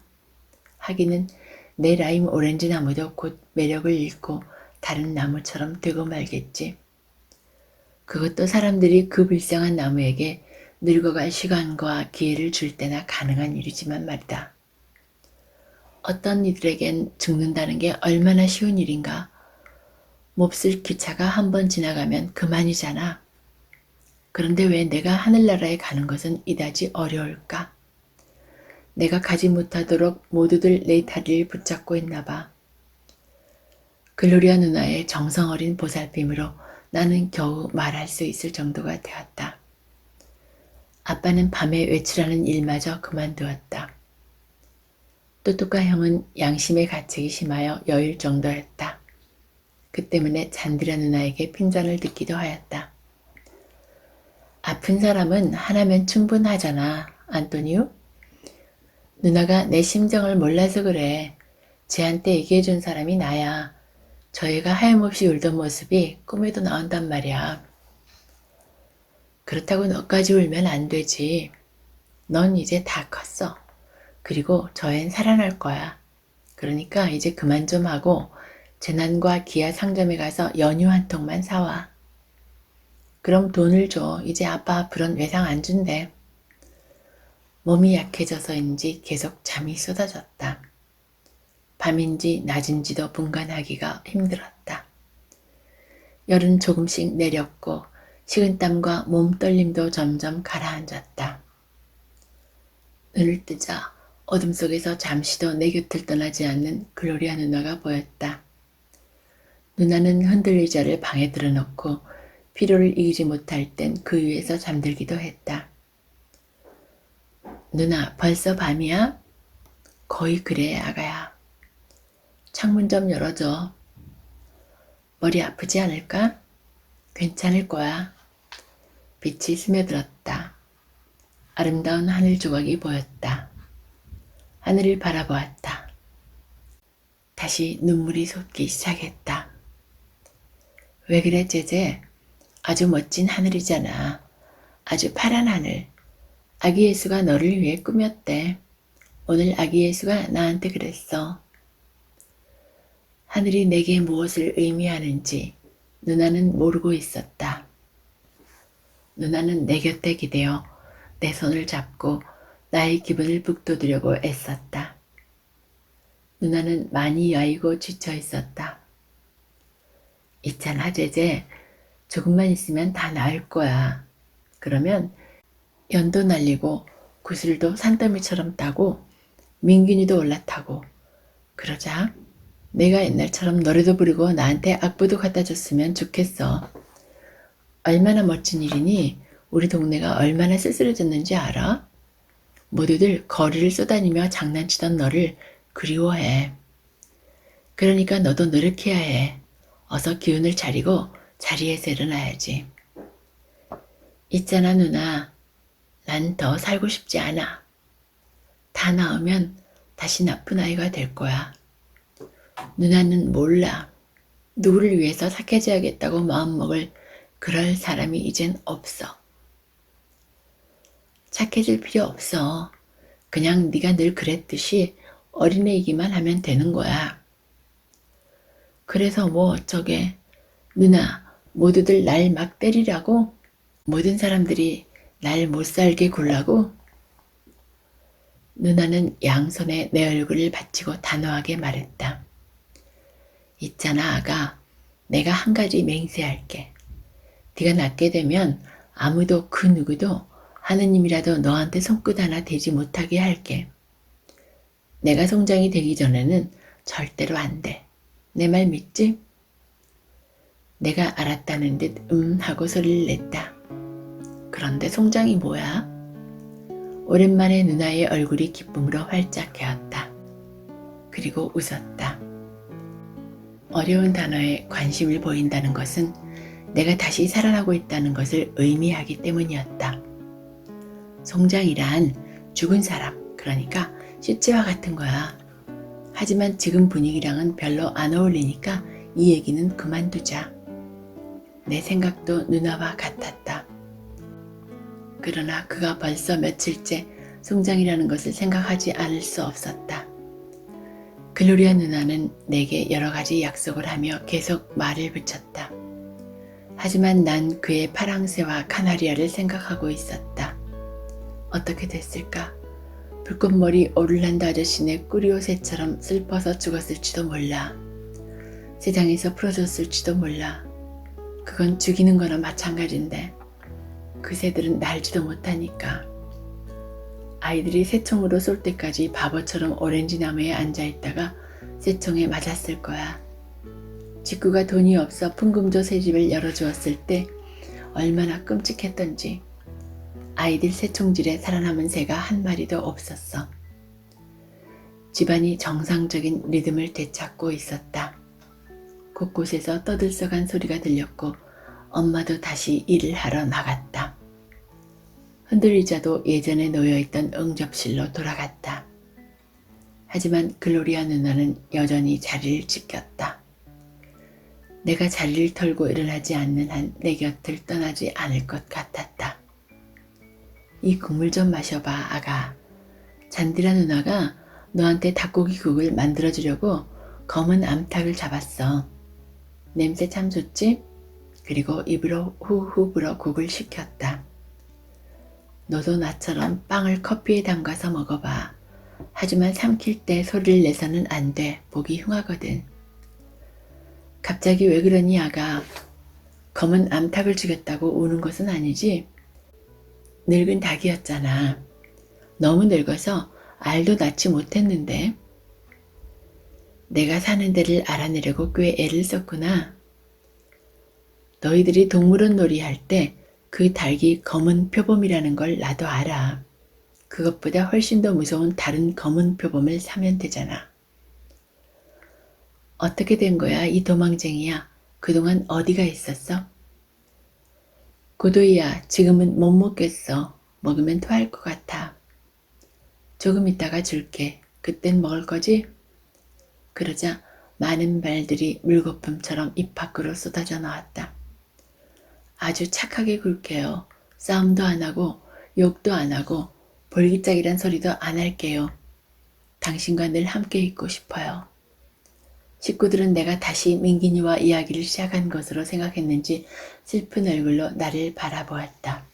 하기는 내 라임 오렌지 나무도 곧 매력을 잃고 다른 나무처럼 되고 말겠지. 그것도 사람들이 그 불쌍한 나무에게 늙어갈 시간과 기회를 줄 때나 가능한 일이지만 말이다. 어떤 이들에겐 죽는다는 게 얼마나 쉬운 일인가. 몹쓸 기차가 한 번 지나가면 그만이잖아. 그런데 왜 내가 하늘나라에 가는 것은 이다지 어려울까? 내가 가지 못하도록 모두들 내 다리를 붙잡고 있나 봐. 글로리아 누나의 정성 어린 보살핌으로 나는 겨우 말할 수 있을 정도가 되었다. 아빠는 밤에 외출하는 일마저 그만두었다. 또또까 형은 양심의 가책이 심하여 여일 정도였다. 그 때문에 잔디라 누나에게 핀잔을 듣기도 하였다. 아픈 사람은 하나면 충분하잖아, 안토니우? 누나가 내 심정을 몰라서 그래. 쟤한테 얘기해준 사람이 나야. 저 애가 하염없이 울던 모습이 꿈에도 나온단 말이야. 그렇다고 너까지 울면 안 되지. 넌 이제 다 컸어. 그리고 저 앤 살아날 거야. 그러니까 이제 그만 좀 하고 재난과 기아 상점에 가서 연유 한 통만 사와. 그럼 돈을 줘. 이제 아빠 앞으론 외상 안 준대. 몸이 약해져서인지 계속 잠이 쏟아졌다. 밤인지 낮인지도 분간하기가 힘들었다. 열은 조금씩 내렸고 식은땀과 몸떨림도 점점 가라앉았다. 눈을 뜨자 어둠 속에서 잠시도 내 곁을 떠나지 않는 글로리아 누나가 보였다. 누나는 흔들의자를 방에 들어놓고 피로를 이기지 못할 땐 그 위에서 잠들기도 했다. 누나 벌써 밤이야? 거의 그래 아가야. 창문 좀 열어줘. 머리 아프지 않을까? 괜찮을 거야. 빛이 스며들었다. 아름다운 하늘 조각이 보였다. 하늘을 바라보았다. 다시 눈물이 솟기 시작했다. 왜 그래 제제? 아주 멋진 하늘이잖아. 아주 파란 하늘. 아기 예수가 너를 위해 꾸몄대. 오늘 아기 예수가 나한테 그랬어. 하늘이 내게 무엇을 의미하는지 누나는 모르고 있었다. 누나는 내 곁에 기대어 내 손을 잡고 나의 기분을 북돋으려고 애썼다. 누나는 많이 여이고 지쳐 있었다. 있잖아 제제. 조금만 있으면 다 나을 거야. 그러면 연도 날리고 구슬도 산더미처럼 따고 민균이도 올라타고 그러자. 내가 옛날처럼 노래도 부르고 나한테 악보도 갖다 줬으면 좋겠어. 얼마나 멋진 일이니? 우리 동네가 얼마나 쓸쓸해졌는지 알아? 모두들 거리를 쏘다니며 장난치던 너를 그리워해. 그러니까 너도 노력해야 해. 어서 기운을 차리고 자리에서 일어나야지. 있잖아 누나. 난 더 살고 싶지 않아. 다 나으면 다시 나쁜 아이가 될 거야. 누나는 몰라. 누구를 위해서 착해져야겠다고 마음먹을 그럴 사람이 이젠 없어. 착해질 필요 없어. 그냥 네가 늘 그랬듯이 어린애이기만 하면 되는 거야. 그래서 뭐 어쩌게. 누나, 모두들 날 막 때리라고? 모든 사람들이 날 못살게 굴라고? 누나는 양손에 내 얼굴을 받치고 단호하게 말했다. 있잖아 아가. 내가 한 가지 맹세할게. 네가 낫게 되면 아무도 그 누구도 하느님이라도 너한테 손끝 하나 대지 못하게 할게. 내가 송장이 되기 전에는 절대로 안 돼. 내 말 믿지? 내가 알았다는 듯 하고 소리를 냈다. 그런데 송장이 뭐야? 오랜만에 누나의 얼굴이 기쁨으로 활짝 개었다. 그리고 웃었다. 어려운 단어에 관심을 보인다는 것은 내가 다시 살아나고 있다는 것을 의미하기 때문이었다. 송장이란 죽은 사람, 그러니까 시체와 같은 거야. 하지만 지금 분위기랑은 별로 안 어울리니까 이 얘기는 그만두자. 내 생각도 누나와 같았다. 그러나 그가 벌써 며칠째 송장이라는 것을 생각하지 않을 수 없었다. 글로리아 누나는 내게 여러 가지 약속을 하며 계속 말을 붙였다. 하지만 난 그의 파랑새와 카나리아를 생각하고 있었다. 어떻게 됐을까? 불꽃머리 오를란드 아저씨네 꾸리오새처럼 슬퍼서 죽었을지도 몰라. 세상에서 풀어졌을지도 몰라. 그건 죽이는 거나 마찬가지인데 그 새들은 날지도 못하니까. 아이들이 새총으로 쏠 때까지 바보처럼 오렌지 나무에 앉아있다가 새총에 맞았을 거야. 직구가 돈이 없어 풍금조 새집을 열어주었을 때 얼마나 끔찍했던지. 아이들 새총질에 살아남은 새가 한 마리도 없었어. 집안이 정상적인 리듬을 되찾고 있었다. 곳곳에서 떠들썩한 소리가 들렸고 엄마도 다시 일을 하러 나갔다. 흔들리자도 예전에 놓여있던 응접실로 돌아갔다. 하지만 글로리아 누나는 여전히 자리를 지켰다. 내가 자리를 털고 일어나지 않는 한 내 곁을 떠나지 않을 것 같았다. 이 국물 좀 마셔봐 아가. 잔디라 누나가 너한테 닭고기국을 만들어주려고 검은 암탉을 잡았어. 냄새 참 좋지? 그리고 입으로 후후 불어 국을 식혔다. 너도 나처럼 빵을 커피에 담가서 먹어봐. 하지만 삼킬 때 소리를 내서는 안 돼. 보기 흉하거든. 갑자기 왜 그러니 아가. 검은 암탉을 죽였다고 우는 것은 아니지? 늙은 닭이었잖아. 너무 늙어서 알도 낳지 못했는데. 내가 사는 데를 알아내려고 꽤 애를 썼구나. 너희들이 동물원 놀이 할 때 그 닭이 검은 표범이라는 걸 나도 알아. 그것보다 훨씬 더 무서운 다른 검은 표범을 사면 되잖아. 어떻게 된 거야 이 도망쟁이야. 그동안 어디가 있었어? 고도이야. 지금은 못 먹겠어. 먹으면 토할 것 같아. 조금 있다가 줄게. 그땐 먹을 거지? 그러자 많은 말들이 물거품처럼 입 밖으로 쏟아져 나왔다. 아주 착하게 굴게요. 싸움도 안 하고 욕도 안 하고 볼기짝이란 소리도 안 할게요. 당신과 늘 함께 있고 싶어요. 식구들은 내가 다시 민기니와 이야기를 시작한 것으로 생각했는지 슬픈 얼굴로 나를 바라보았다.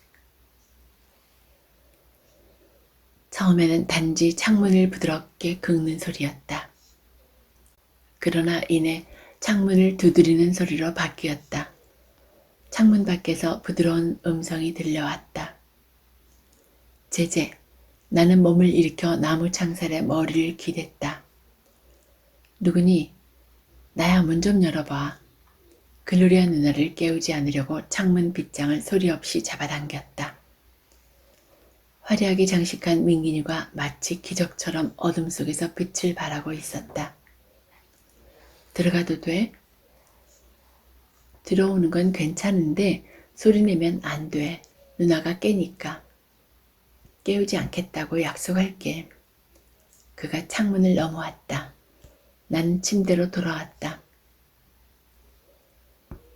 처음에는 단지 창문을 부드럽게 긁는 소리였다. 그러나 이내 창문을 두드리는 소리로 바뀌었다. 창문 밖에서 부드러운 음성이 들려왔다. 제제, 나는 몸을 일으켜 나무 창살에 머리를 기댔다. 누구니? 나야 문 좀 열어봐. 글로리아 누나를 깨우지 않으려고 창문 빗장을 소리 없이 잡아당겼다. 화려하게 장식한 민기뉴가 마치 기적처럼 어둠 속에서 빛을 발하고 있었다. 들어가도 돼? 들어오는 건 괜찮은데 소리내면 안 돼. 누나가 깨니까. 깨우지 않겠다고 약속할게. 그가 창문을 넘어왔다. 나는 침대로 돌아왔다.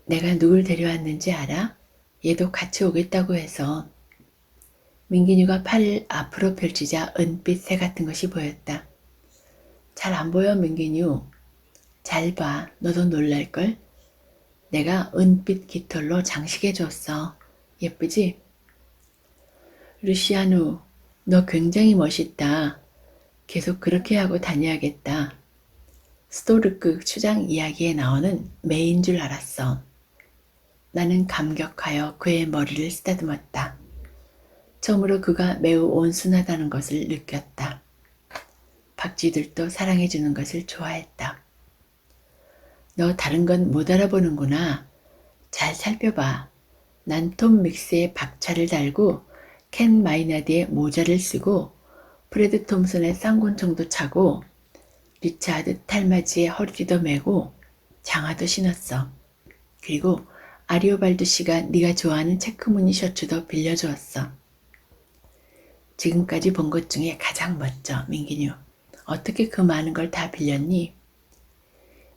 내가 누굴 데려왔는지 알아? 얘도 같이 오겠다고 해서. 민기뉴가 팔을 앞으로 펼치자 은빛 새 같은 것이 보였다. 잘 안 보여, 민기뉴. 잘 봐. 너도 놀랄걸? 내가 은빛 깃털로 장식해줬어. 예쁘지? 루시아누, 너 굉장히 멋있다. 계속 그렇게 하고 다녀야겠다. 스토르크 추장 이야기에 나오는 매인 줄 알았어. 나는 감격하여 그의 머리를 쓰다듬었다. 처음으로 그가 매우 온순하다는 것을 느꼈다. 박쥐들도 사랑해주는 것을 좋아했다. 너 다른 건 못 알아보는구나. 잘 살펴봐. 난 톰 믹스의 박차를 달고 켄 마이나드의 모자를 쓰고 프레드 톰슨의 쌍권총도 차고 리차드 탈마지의 허리띠도 메고 장화도 신었어. 그리고 아리오발도 씨가 네가 좋아하는 체크무늬 셔츠도 빌려주었어. 지금까지 본 것 중에 가장 멋져, 민기뉴. 어떻게 그 많은 걸 다 빌렸니?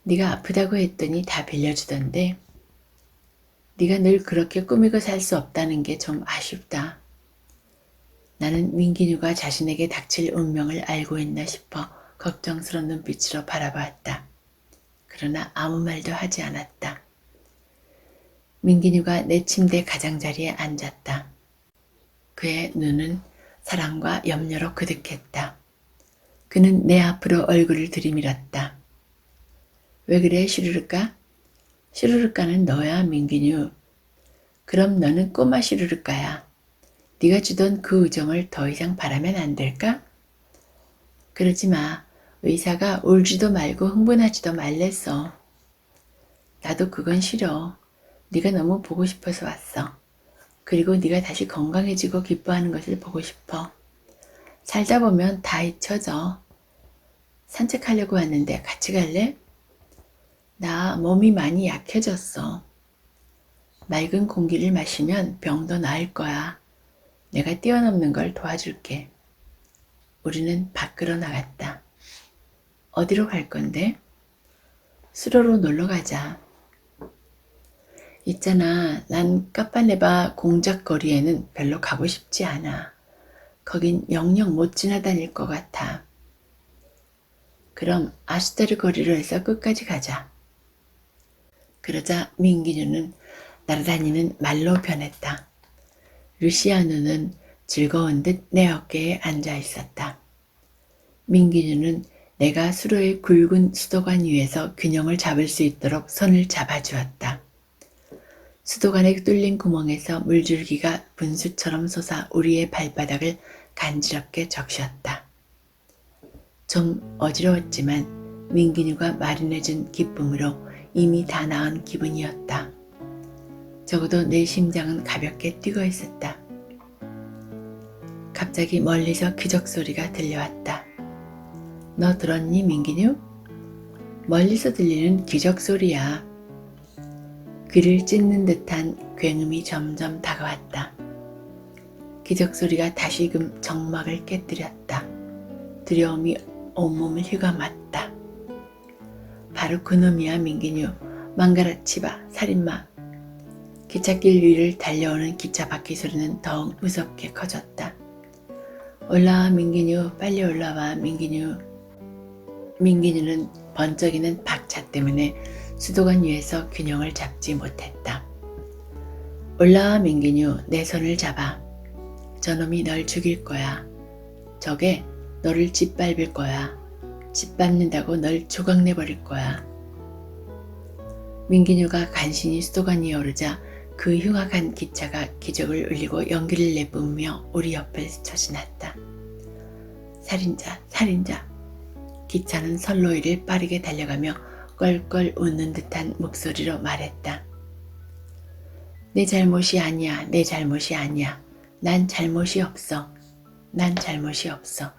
네가 아프다고 했더니 다 빌려주던데. 네가 늘 그렇게 꾸미고 살 수 없다는 게 좀 아쉽다. 나는 민기뉴가 자신에게 닥칠 운명을 알고 있나 싶어 걱정스러운 눈빛으로 바라보았다. 그러나 아무 말도 하지 않았다. 민기뉴가 내 침대 가장자리에 앉았다. 그의 눈은 사랑과 염려로 그득했다. 그는 내 앞으로 얼굴을 들이밀었다. 왜 그래, 시루르까? 시루르까는 너야, 민기뉴. 그럼 너는 꼬마 시루르까야. 네가 주던 그 우정을 더 이상 바라면 안 될까? 그러지 마. 의사가 울지도 말고 흥분하지도 말랬어. 나도 그건 싫어. 네가 너무 보고 싶어서 왔어. 그리고 네가 다시 건강해지고 기뻐하는 것을 보고 싶어. 살다 보면 다 잊혀져. 산책하려고 왔는데 같이 갈래? 나 몸이 많이 약해졌어. 맑은 공기를 마시면 병도 나을 거야. 내가 뛰어넘는 걸 도와줄게. 우리는 밖으로 나갔다. 어디로 갈 건데? 수로로 놀러 가자. 있잖아, 난 까빠네바 공작거리에는 별로 가고 싶지 않아. 거긴 영영 못 지나다닐 것 같아. 그럼 아슈테르 거리로 해서 끝까지 가자. 그러자 민기뉴는 날아다니는 말로 변했다. 루시아누는 즐거운 듯 내 어깨에 앉아 있었다. 민기뉴는 내가 수로의 굵은 수도관 위에서 균형을 잡을 수 있도록 손을 잡아주었다. 수도관의 뚫린 구멍에서 물줄기가 분수처럼 솟아 우리의 발바닥을 간지럽게 적셨다. 좀 어지러웠지만 민기뉴가 마련해준 기쁨으로 이미 다 나은 기분이었다. 적어도 내 심장은 가볍게 뛰고 있었다. 갑자기 멀리서 기적 소리가 들려왔다. 너 들었니, 민기뉴? 멀리서 들리는 기적 소리야. 귀를 찢는 듯한 굉음이 점점 다가왔다. 기적 소리가 다시금 정막을 깨뜨렸다. 두려움이 온몸을 휘감았다. 바로 그놈이야, 민기뉴. 망가라치바, 살인마. 기찻길 위를 달려오는 기차 바퀴 소리는 더욱 무섭게 커졌다. 올라와, 민기뉴. 빨리 올라와, 민기뉴. 민기뉴는 번쩍이는 박차 때문에 수도관 위에서 균형을 잡지 못했다. 올라와, 민기뉴. 내 손을 잡아. 저놈이 널 죽일 거야. 저게 너를 짓밟을 거야. 짓밟는다고 널 조각내버릴 거야. 민기뉴가 간신히 수도관 위에 오르자 그 흉악한 기차가 기적을 울리고 연기를 내뿜으며 우리 옆을 스쳐 지났다. 살인자, 살인자. 기차는 선로위를 빠르게 달려가며 껄껄 웃는 듯한 목소리로 말했다. 내 잘못이 아니야, 내 잘못이 아니야. 난 잘못이 없어. 난 잘못이 없어.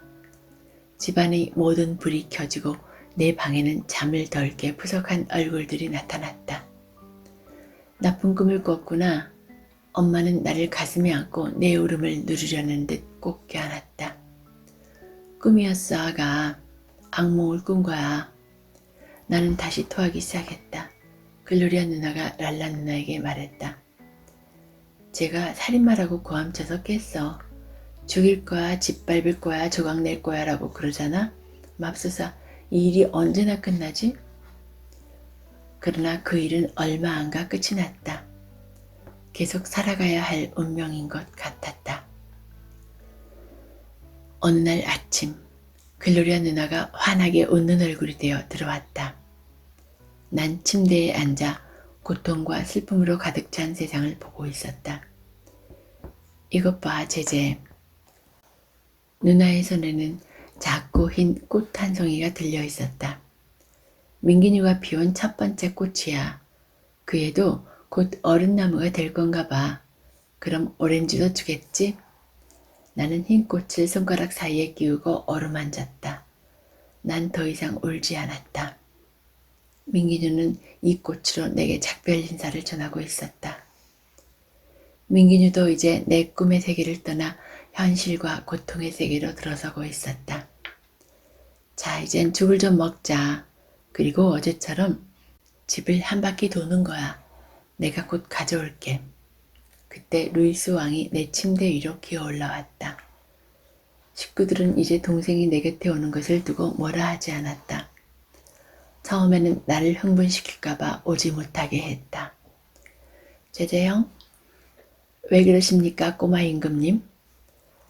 집안의 모든 불이 켜지고 내 방에는 잠을 덜 깨 푸석한 얼굴들이 나타났다. 나쁜 꿈을 꿨구나. 엄마는 나를 가슴에 안고 내 울음을 누르려는 듯 꼭 껴안았다. 꿈이었어, 아가. 악몽을 꾼 거야. 나는 다시 토하기 시작했다. 글로리아 누나가 랄라 누나에게 말했다. 제가 살인마라고 고함쳐서 깼어. 죽일 거야, 짓밟을 거야, 조각 낼 거야 라고 그러잖아. 맙소사, 이 일이 언제나 끝나지? 그러나 그 일은 얼마 안 가 끝이 났다. 계속 살아가야 할 운명인 것 같았다. 어느 날 아침, 글로리아 누나가 환하게 웃는 얼굴이 되어 들어왔다. 난 침대에 앉아 고통과 슬픔으로 가득 찬 세상을 보고 있었다. 이것 봐, 제제. 누나의 손에는 작고 흰 꽃 한 송이가 들려 있었다. 민기뉴가 피운 첫 번째 꽃이야. 그 애도 곧 어른 나무가 될 건가 봐. 그럼 오렌지도 주겠지? 나는 흰 꽃을 손가락 사이에 끼우고 어루만졌다. 난 더 이상 울지 않았다. 민기뉴는 이 꽃으로 내게 작별 인사를 전하고 있었다. 민기뉴도 이제 내 꿈의 세계를 떠나 현실과 고통의 세계로 들어서고 있었다. 자, 이젠 죽을 좀 먹자. 그리고 어제처럼 집을 한 바퀴 도는 거야. 내가 곧 가져올게. 그때 루이스 왕이 내 침대 위로 기어 올라왔다. 식구들은 이제 동생이 내 곁에 오는 것을 두고 뭐라 하지 않았다. 처음에는 나를 흥분시킬까봐 오지 못하게 했다. 제재형? 왜 그러십니까, 꼬마 임금님?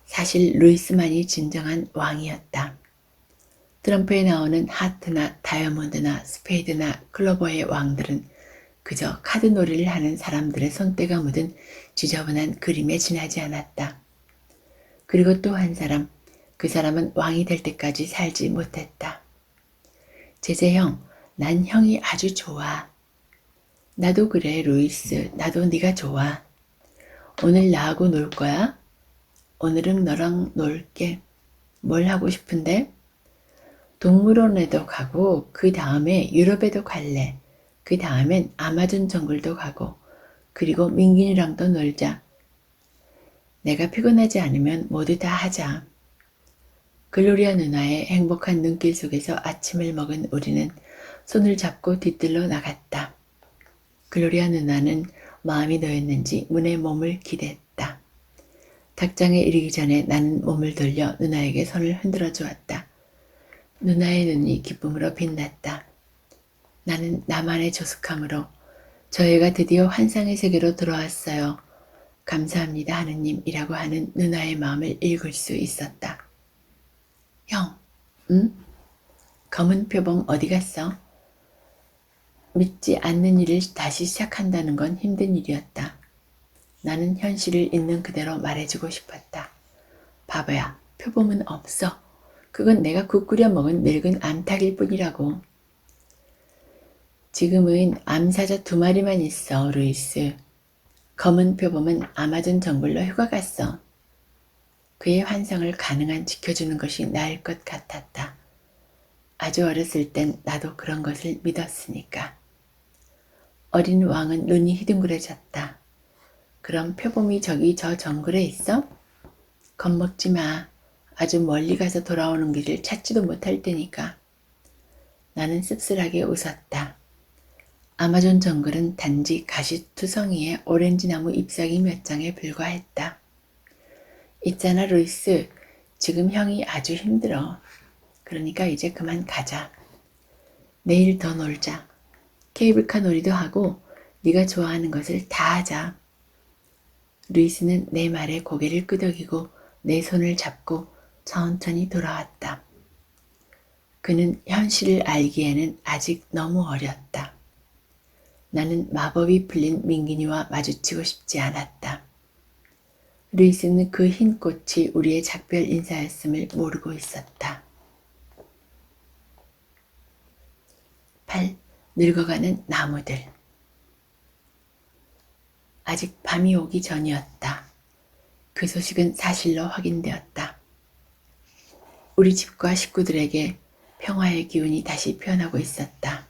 사실 루이스만이 진정한 왕이었다. 트럼프에 나오는 하트나 다이아몬드나 스페이드나 클로버의 왕들은 그저 카드놀이를 하는 사람들의 손때가 묻은 지저분한 그림에 지나지 않았다. 그리고 또 한 사람, 그 사람은 왕이 될 때까지 살지 못했다. 제재형, 난 형이 아주 좋아. 나도 그래, 루이스. 나도 네가 좋아. 오늘 나하고 놀 거야? 오늘은 너랑 놀게. 뭘 하고 싶은데? 동물원에도 가고 그 다음에 유럽에도 갈래. 그 다음엔 아마존 정글도 가고 그리고 민균이랑도 놀자. 내가 피곤하지 않으면 모두 다 하자. 글로리아 누나의 행복한 눈길 속에서 아침을 먹은 우리는 손을 잡고 뒤뜰로 나갔다. 글로리아 누나는 마음이 놓였는지 문에 몸을 기댔다. 닭장에 이르기 전에 나는 몸을 돌려 누나에게 손을 흔들어 주었다. 누나의 눈이 기쁨으로 빛났다. 나는 나만의 조숙함으로 저 애가 드디어 환상의 세계로 들어왔어요. 감사합니다 하느님이라고 하는 누나의 마음을 읽을 수 있었다. 형, 응? 검은 표범 어디 갔어? 믿지 않는 일을 다시 시작한다는 건 힘든 일이었다. 나는 현실을 있는 그대로 말해주고 싶었다. 바보야, 표범은 없어. 그건 내가 국 끓여 먹은 늙은 암탉일 뿐이라고. 지금은 암사자 2마리만 있어, 루이스. 검은 표범은 아마존 정글로 휴가 갔어. 그의 환상을 가능한 지켜주는 것이 나을 것 같았다. 아주 어렸을 땐 나도 그런 것을 믿었으니까. 어린 왕은 눈이 희둥그레졌다. 그럼 표범이 저기 저 정글에 있어? 겁먹지 마. 아주 멀리 가서 돌아오는 길을 찾지도 못할 테니까. 나는 씁쓸하게 웃었다. 아마존 정글은 단지 가시투성이의 오렌지 나무 잎사귀 몇 장에 불과했다. 있잖아, 루이스. 지금 형이 아주 힘들어. 그러니까 이제 그만 가자. 내일 더 놀자. 케이블카 놀이도 하고 네가 좋아하는 것을 다 하자. 루이스는 내 말에 고개를 끄덕이고 내 손을 잡고 천천히 돌아왔다. 그는 현실을 알기에는 아직 너무 어렸다. 나는 마법이 풀린 민기니와 마주치고 싶지 않았다. 루이스는 그 흰 꽃이 우리의 작별 인사였음을 모르고 있었다. 8. 늙어가는 나무들. 아직 밤이 오기 전이었다. 그 소식은 사실로 확인되었다. 우리 집과 식구들에게 평화의 기운이 다시 피어나고 있었다.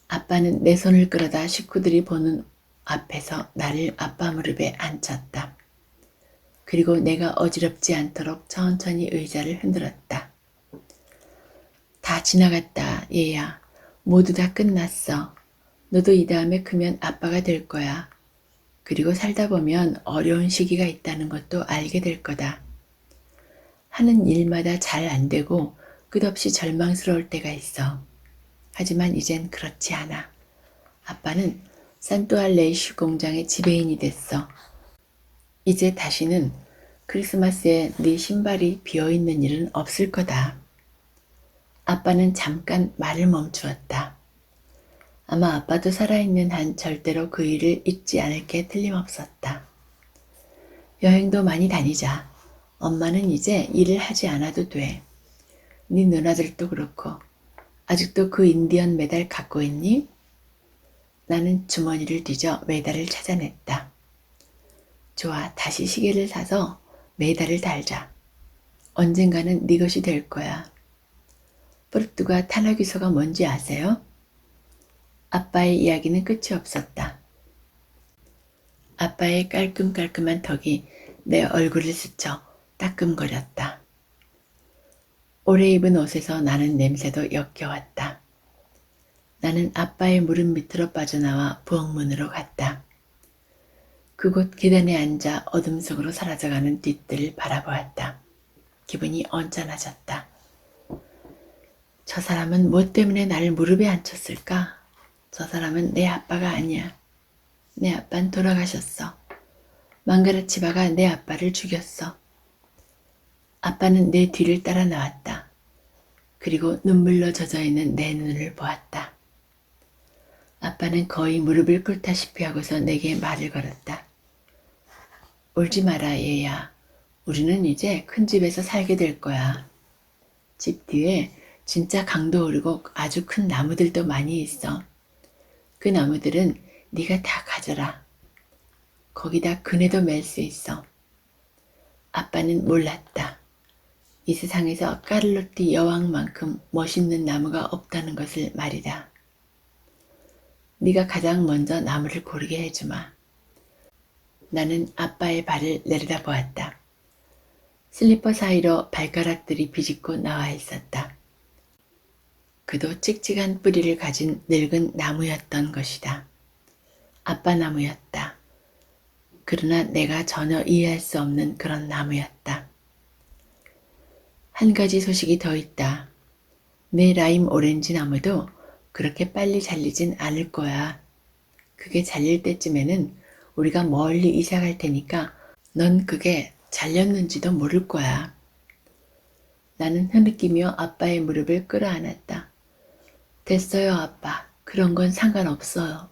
아빠는 내 손을 끌어다 식구들이 보는 앞에서 나를 아빠 무릎에 앉혔다. 그리고 내가 어지럽지 않도록 천천히 의자를 흔들었다. 다 지나갔다, 얘야. 모두 다 끝났어. 너도 이 다음에 크면 아빠가 될 거야. 그리고 살다 보면 어려운 시기가 있다는 것도 알게 될 거다. 하는 일마다 잘 안 되고 끝없이 절망스러울 때가 있어. 하지만 이젠 그렇지 않아. 아빠는 산토알레이슈 공장의 지배인이 됐어. 이제 다시는 크리스마스에 네 신발이 비어있는 일은 없을 거다. 아빠는 잠깐 말을 멈추었다. 아마 아빠도 살아있는 한 절대로 그 일을 잊지 않을 게 틀림없었다. 여행도 많이 다니자. 엄마는 이제 일을 하지 않아도 돼. 네 누나들도 그렇고. 아직도 그 인디언 메달 갖고 있니? 나는 주머니를 뒤져 메달을 찾아냈다. 좋아, 다시 시계를 사서 메달을 달자. 언젠가는 네 것이 될 거야. 포르투가 탄화귀소가 뭔지 아세요? 아빠의 이야기는 끝이 없었다. 아빠의 깔끔깔끔한 턱이 내 얼굴을 스쳐 따끔거렸다. 오래 입은 옷에서 나는 냄새도 역겨웠다. 나는 아빠의 무릎 밑으로 빠져나와 부엌문으로 갔다. 그곳 계단에 앉아 어둠 속으로 사라져가는 뒤뜰을 바라보았다. 기분이 언짢아졌다. 저 사람은 뭐 때문에 나를 무릎에 앉혔을까? 저 사람은 내 아빠가 아니야. 내 아빠는 돌아가셨어. 망가라치바가 내 아빠를 죽였어. 아빠는 내 뒤를 따라 나왔다. 그리고 눈물로 젖어있는 내 눈을 보았다. 아빠는 거의 무릎을 꿇다시피 하고서 내게 말을 걸었다. 울지 마라, 얘야. 우리는 이제 큰 집에서 살게 될 거야. 집 뒤에 진짜 강도 오르고 아주 큰 나무들도 많이 있어. 그 나무들은 네가 다 가져라. 거기다 그네도 맬 수 있어. 아빠는 몰랐다. 이 세상에서 까를로티 여왕만큼 멋있는 나무가 없다는 것을 말이다. 네가 가장 먼저 나무를 고르게 해주마. 나는 아빠의 발을 내려다 보았다. 슬리퍼 사이로 발가락들이 비집고 나와 있었다. 그도 칙칙한 뿌리를 가진 늙은 나무였던 것이다. 아빠 나무였다. 그러나 내가 전혀 이해할 수 없는 그런 나무였다. 한 가지 소식이 더 있다. 내 라임 오렌지 나무도 그렇게 빨리 잘리진 않을 거야. 그게 잘릴 때쯤에는 우리가 멀리 이사 갈 테니까 넌 그게 잘렸는지도 모를 거야. 나는 흐느끼며 아빠의 무릎을 끌어안았다. 됐어요, 아빠. 그런 건 상관없어요.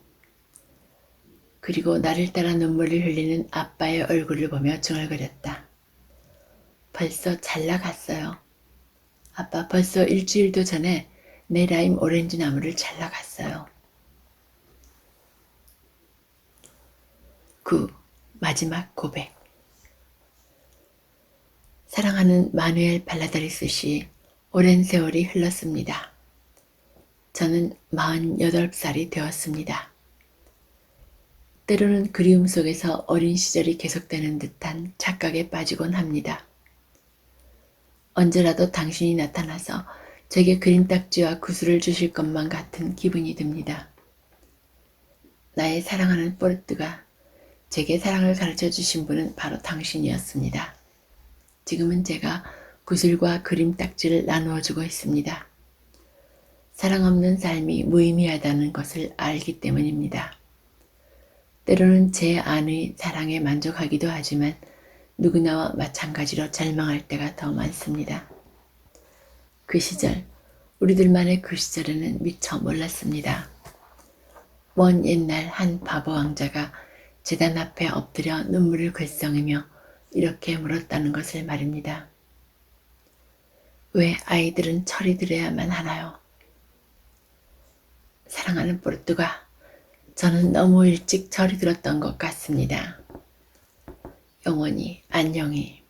그리고 나를 따라 눈물을 흘리는 아빠의 얼굴을 보며 중얼거렸다. 벌써 잘 나갔어요. 아빠 벌써 일주일도 전에 내 라임 오렌지 나무를 잘라갔어요. 9. 마지막 고백. 사랑하는 마누엘 발라다리스 씨, 오랜 세월이 흘렀습니다. 저는 48살이 되었습니다. 때로는 그리움 속에서 어린 시절이 계속되는 듯한 착각에 빠지곤 합니다. 언제라도 당신이 나타나서 제게 그림딱지와 구슬을 주실 것만 같은 기분이 듭니다. 나의 사랑하는 포르투가 제게 사랑을 가르쳐 주신 분은 바로 당신이었습니다. 지금은 제가 구슬과 그림딱지를 나누어 주고 있습니다. 사랑 없는 삶이 무의미하다는 것을 알기 때문입니다. 때로는 제 안의 사랑에 만족하기도 하지만 누구나와 마찬가지로 절망할 때가 더 많습니다. 그 시절, 우리들만의 그 시절에는 미처 몰랐습니다. 먼 옛날 한 바보 왕자가 제단 앞에 엎드려 눈물을 글썽이며 이렇게 물었다는 것을 말입니다. 왜 아이들은 철이 들어야만 하나요? 사랑하는 포르투가, 저는 너무 일찍 철이 들었던 것 같습니다. 영원히 안녕히.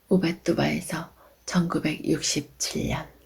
우바뚜바에서 1967년